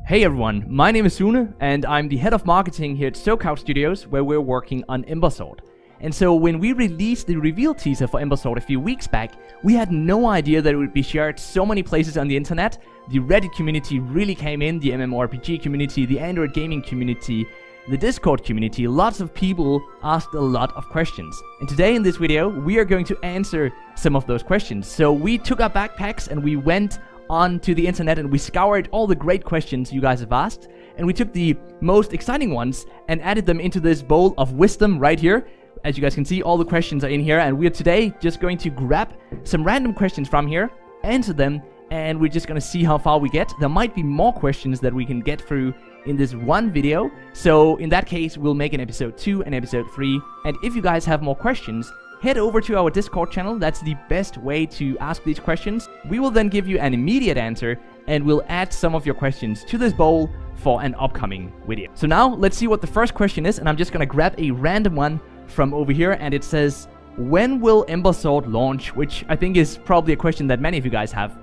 Hey everyone, my name is Sune and I'm the head of marketing here at SoCal Studios, where we're working on Ember Sword. And so when we released the reveal teaser for Ember Sword a few weeks back, we had no idea that it would be shared so many places on the internet. The Reddit community really came in, the MMORPG community, the Android gaming community, the Discord community. Lots of people asked a lot of questions. And today in this video, we are going to answer some of those questions. So we took our backpacks and we went onto the internet and we scoured all the great questions you guys have asked, and we took the most exciting ones and added them into this bowl of wisdom right here. As you guys can see, all the questions are in here, and we're today just going to grab some random questions from here, answer them, and we're just gonna see how far we get. There might be more questions that we can get through in this one video, so in that case we'll make an episode 2 and episode 3. And if you guys have more questions, head over to our Discord channel. That's the best way to ask these questions. We will then give you an immediate answer, and we'll add some of your questions to this bowl for an upcoming video. So now, let's see what the first question is, and I'm just gonna grab a random one from over here, and it says, when will Ember Sword launch? Which I think is probably a question that many of you guys have.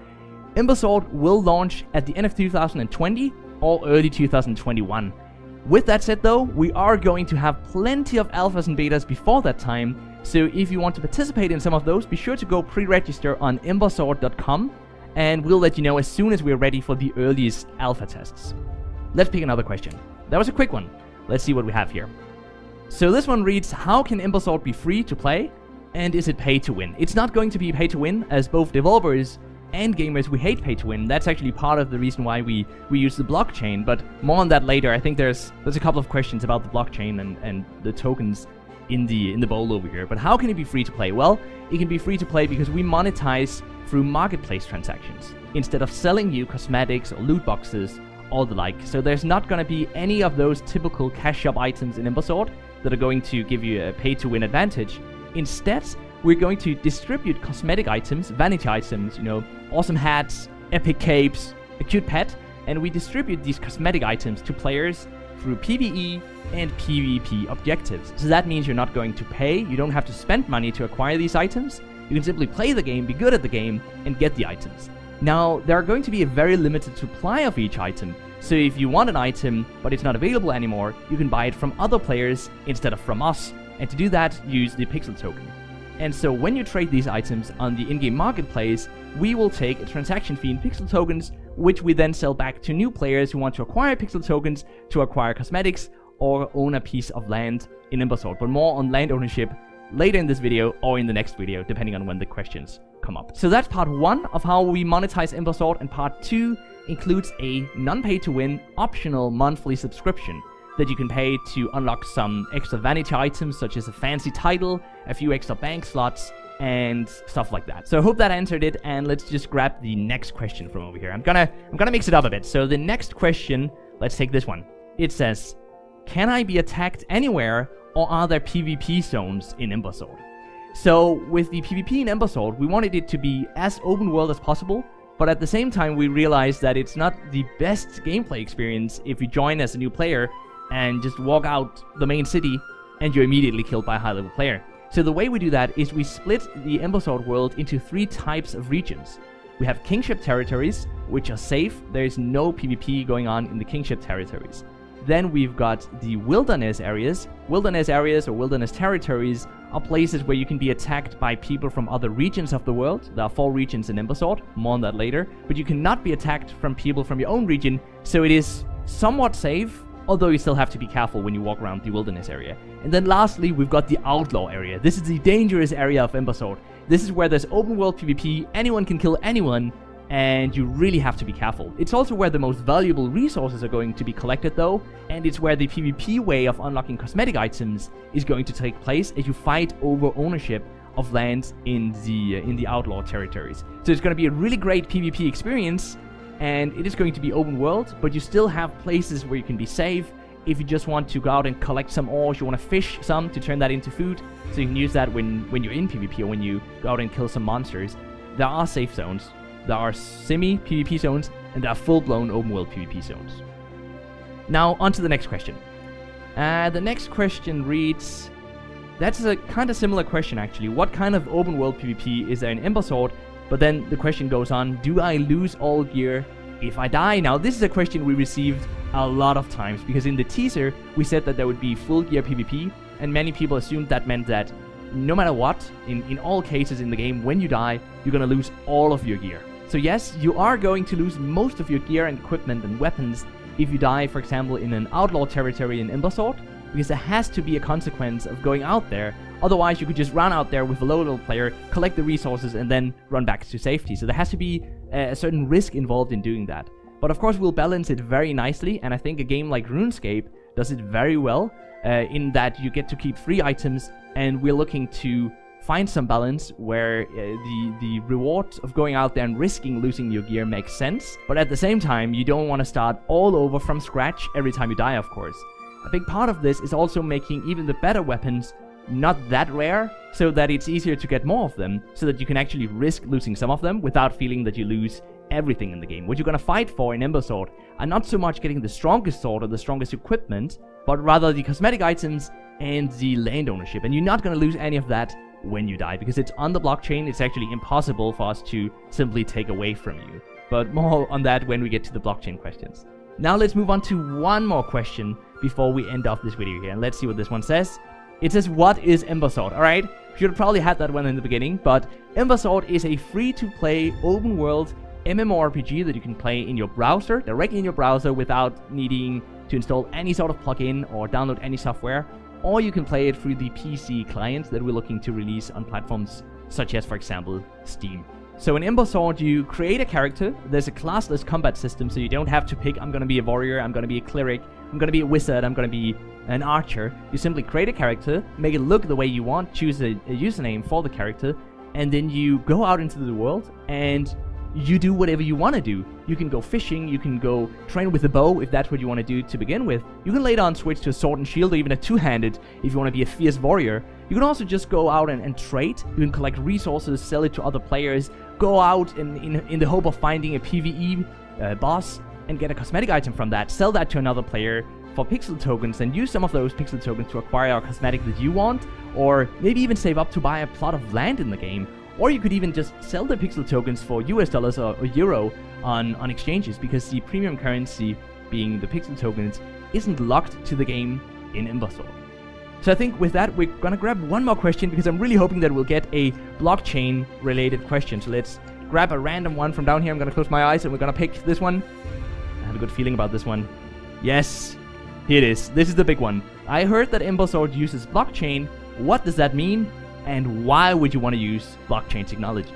Ember Sword will launch at the end of 2020 or early 2021. With that said though, we are going to have plenty of alphas and betas before that time, so if you want to participate in some of those, be sure to go pre-register on embersword.com, and we'll let you know as soon as we're ready for the earliest alpha tests. Let's pick another question. That was a quick one. Let's see what we have here. So this one reads, how can Ember Sword be free to play, and is it pay to win? It's not going to be pay to win, as both developers and gamers, we hate pay to win. That's actually part of the reason why we use the blockchain, but more on that later. I think there's a couple of questions about the blockchain and the tokens in the bowl over here. But how can it be free to play? Well, it can be free to play because we monetize through marketplace transactions instead of selling you cosmetics or loot boxes or the like. So there's not going to be any of those typical cash shop items in Ember Sword that are going to give you a pay to win advantage. Instead, we're going to distribute cosmetic items, vanity items, you know, awesome hats, epic capes, a cute pet, and we distribute these cosmetic items to players through PVE and PvP objectives. So that means you're not going to pay, you don't have to spend money to acquire these items, you can simply play the game, be good at the game, and get the items. Now, there are going to be a very limited supply of each item, so if you want an item but it's not available anymore, you can buy it from other players instead of from us, and to do that, use the pixel token. And so when you trade these items on the in-game marketplace, we will take a transaction fee in pixel tokens, which we then sell back to new players who want to acquire pixel tokens to acquire cosmetics or own a piece of land in Ember Sword. But more on land ownership later in this video or in the next video, depending on when the questions come up. So that's part 1 of how we monetize Ember Sword, and part 2 includes a non-pay-to-win optional monthly subscription that you can pay to unlock some extra vanity items, such as a fancy title, a few extra bank slots, and stuff like that. So I hope that answered it, and let's just grab the next question from over here. I'm gonna mix it up a bit. So the next question, let's take this one. It says, can I be attacked anywhere, or are there PvP zones in Ember Sword? So with the PvP in Ember Sword, we wanted it to be as open world as possible, but at the same time we realized that it's not the best gameplay experience if you join as a new player and just walk out the main city and you're immediately killed by a high level player. So the way we do that is we split the Ember Sword world into 3 types of regions. We have kingship territories, which are safe. There is no PvP going on in the kingship territories. Then we've got the wilderness areas. Wilderness areas or wilderness territories are places where you can be attacked by people from other regions of the world. There are 4 regions in Ember Sword, more on that later. But you cannot be attacked from people from your own region, so it is somewhat safe, although you still have to be careful when you walk around the wilderness area. And then lastly, we've got the outlaw area. This is the dangerous area of Ember Sword. This is where there's open world PvP, anyone can kill anyone, and you really have to be careful. It's also where the most valuable resources are going to be collected though, and it's where the PvP way of unlocking cosmetic items is going to take place as you fight over ownership of lands in the outlaw territories. So it's going to be a really great PvP experience, and it is going to be open world, but you still have places where you can be safe. If you just want to go out and collect some ores, you want to fish some to turn that into food, so you can use that when you're in PvP or when you go out and kill some monsters. There are safe zones, there are semi-PvP zones, and there are full-blown open world PvP zones. Now, on to the next question. The next question reads, that's a kind of similar question actually. What kind of open world PvP is there in Ember Sword? But then the question goes on, do I lose all gear if I die? Now, this is a question we received a lot of times, because in the teaser, we said that there would be full gear PvP, and many people assumed that meant that no matter what, in all cases in the game, when you die, you're gonna lose all of your gear. So yes, you are going to lose most of your gear and equipment and weapons if you die, for example, in an outlaw territory in Ember Sword, because there has to be a consequence of going out there. Otherwise, you could just run out there with a low-level player, collect the resources, and then run back to safety. So there has to be a certain risk involved in doing that. But of course, we'll balance it very nicely, and I think a game like RuneScape does it very well, in that you get to keep free items, and we're looking to find some balance where the reward of going out there and risking losing your gear makes sense. But at the same time, you don't want to start all over from scratch every time you die, of course. A big part of this is also making even the better weapons not that rare, so that it's easier to get more of them, so that you can actually risk losing some of them without feeling that you lose everything in the game. What you're gonna fight for in Ember Sword are not so much getting the strongest sword or the strongest equipment, but rather the cosmetic items and the land ownership. And you're not gonna lose any of that when you die, because it's on the blockchain. It's actually impossible for us to simply take away from you. But more on that when we get to the blockchain questions. Now let's move on to one more question before we end off this video here, and let's see what this one says. It says, what is Ember Sword? Alright, should have probably had that one in the beginning, but Ember Sword is a free-to-play open-world MMORPG that you can play in your browser, directly in your browser, without needing to install any sort of plugin or download any software, or you can play it through the PC client that we're looking to release on platforms such as, for example, Steam. So in Ember Sword, you create a character. There's a classless combat system, so you don't have to pick, I'm gonna be a warrior, I'm gonna be a cleric, I'm gonna be a wizard, I'm gonna be an archer. You simply create a character, make it look the way you want, choose a username for the character, and then you go out into the world and you do whatever you want to do. You can go fishing, you can go train with a bow if that's what you want to do to begin with. You can later on switch to a sword and shield, or even a two-handed if you want to be a fierce warrior. You can also just go out and trade. You can collect resources, sell it to other players, go out in the hope of finding a PVE boss and get a cosmetic item from that, sell that to another player for pixel tokens, and use some of those pixel tokens to acquire a cosmetic that you want, or maybe even save up to buy a plot of land in the game. Or you could even just sell the pixel tokens for US dollars or euro on exchanges, because the premium currency, being the pixel tokens, isn't locked to the game in Ember Sword. So I think with that, we're gonna grab one more question, because I'm really hoping that we'll get a blockchain related question. So let's grab a random one from down here. I'm gonna close my eyes and we're gonna pick this one. I have a good feeling about this one. Yes, here it is. This is the big one. I heard that Ember Sword uses blockchain. What does that mean? And why would you want to use blockchain technology?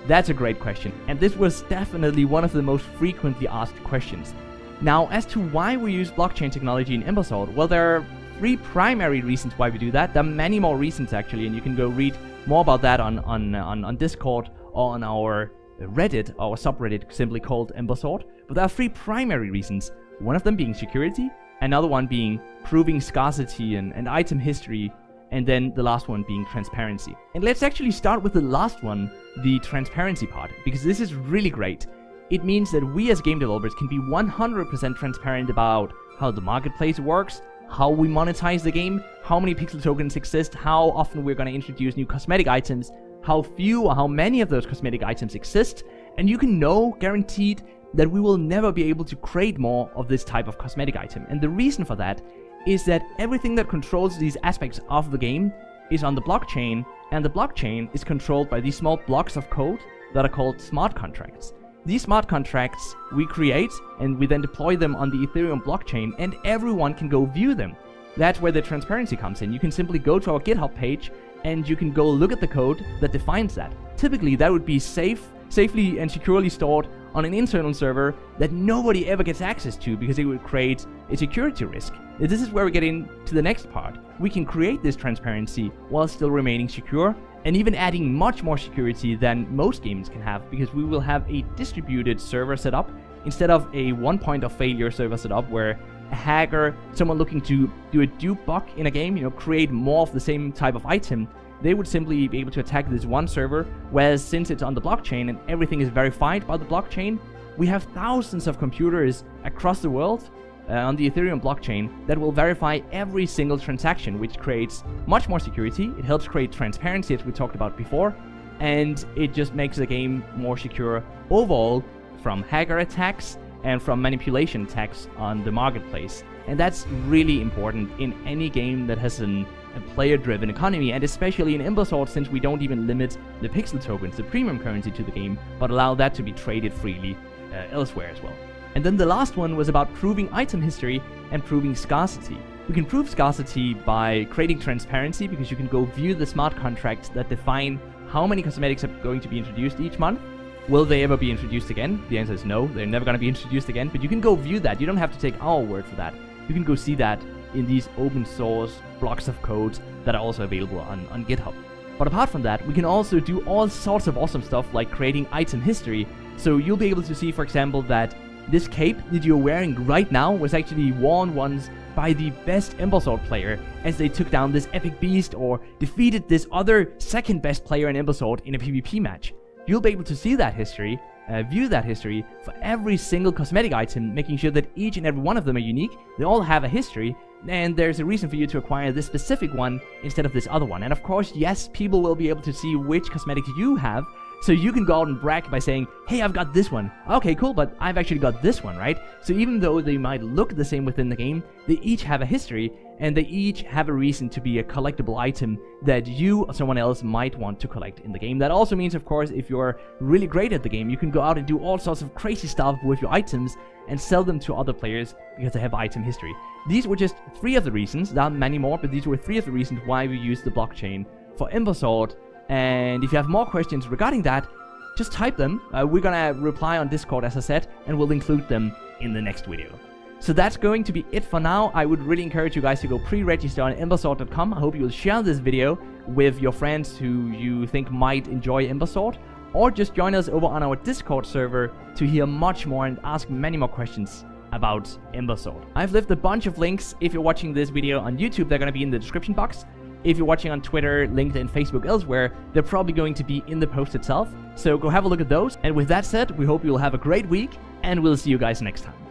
That's a great question, and this was definitely one of the most frequently asked questions. Now, as to why we use blockchain technology in Ember Sword, well, there are 3 primary reasons why we do that. There are many more reasons actually, and you can go read more about that on Discord or on our Reddit, our subreddit simply called Ember Sword. But there are 3 primary reasons, one of them being security, another one being proving scarcity and item history, and then the last one being transparency. And let's actually start with the last one, the transparency part, because this is really great. It means that we as game developers can be 100% transparent about how the marketplace works, how we monetize the game, how many pixel tokens exist, how often we're going to introduce new cosmetic items, how few or how many of those cosmetic items exist, and you can know, guaranteed, that we will never be able to create more of this type of cosmetic item. And the reason for that is that everything that controls these aspects of the game is on the blockchain, and the blockchain is controlled by these small blocks of code that are called smart contracts. These smart contracts we create, and we then deploy them on the Ethereum blockchain, and everyone can go view them. That's where the transparency comes in. You can simply go to our GitHub page, and you can go look at the code that defines that. Typically, that would be safely and securely stored on an internal server that nobody ever gets access to, because it would create a security risk. This is where we get into the next part. We can create this transparency while still remaining secure, and even adding much more security than most games can have, because we will have a distributed server setup instead of a one point of failure server setup where a hacker, someone looking to do a dupe bug in a game, create more of the same type of item, they would simply be able to attack this one server, whereas since it's on the blockchain and everything is verified by the blockchain, we have thousands of computers across the world on the Ethereum blockchain that will verify every single transaction, which creates much more security. It helps create transparency, as we talked about before, and it just makes the game more secure overall from hacker attacks and from manipulation attacks on the marketplace. And that's really important in any game that has a player-driven economy, and especially in Ember Sword, since we don't even limit the pixel tokens, the premium currency, to the game, but allow that to be traded freely elsewhere as well. And then the last one was about proving item history and proving scarcity. We can prove scarcity by creating transparency, because you can go view the smart contracts that define how many cosmetics are going to be introduced each month. Will they ever be introduced again? The answer is no, they're never going to be introduced again, but you can go view that. You don't have to take our word for that. You can go see that in these open source blocks of codes that are also available on GitHub. But apart from that, we can also do all sorts of awesome stuff like creating item history. So you'll be able to see, for example, that this cape that you're wearing right now was actually worn once by the best Ember Sword player as they took down this epic beast or defeated this other second best player in Ember Sword in a PvP match. You'll be able to see that history, view that history for every single cosmetic item, making sure that each and every one of them are unique, they all have a history, and there's a reason for you to acquire this specific one instead of this other one. And of course, yes, people will be able to see which cosmetics you have, so you can go out and brag by saying, hey, I've got this one. Okay, cool, but I've actually got this one, right? So even though they might look the same within the game, they each have a history, and they each have a reason to be a collectible item that you or someone else might want to collect in the game. That also means, of course, if you're really great at the game, you can go out and do all sorts of crazy stuff with your items and sell them to other players because they have item history. These were just 3 of the reasons. There are many more, but these were 3 of the reasons why we use the blockchain for Ember Sword. And if you have more questions regarding that, just type them. We're gonna reply on Discord, as I said, and we'll include them in the next video. So that's going to be it for now. I would really encourage you guys to go pre-register on embersword.com. I hope you will share this video with your friends who you think might enjoy Ember Sword, or just join us over on our Discord server to hear much more and ask many more questions about Ember Sword. I've left a bunch of links. If you're watching this video on YouTube, they're going to be in the description box. If you're watching on Twitter, LinkedIn, Facebook, elsewhere, they're probably going to be in the post itself. So go have a look at those. And with that said, we hope you'll have a great week, and we'll see you guys next time.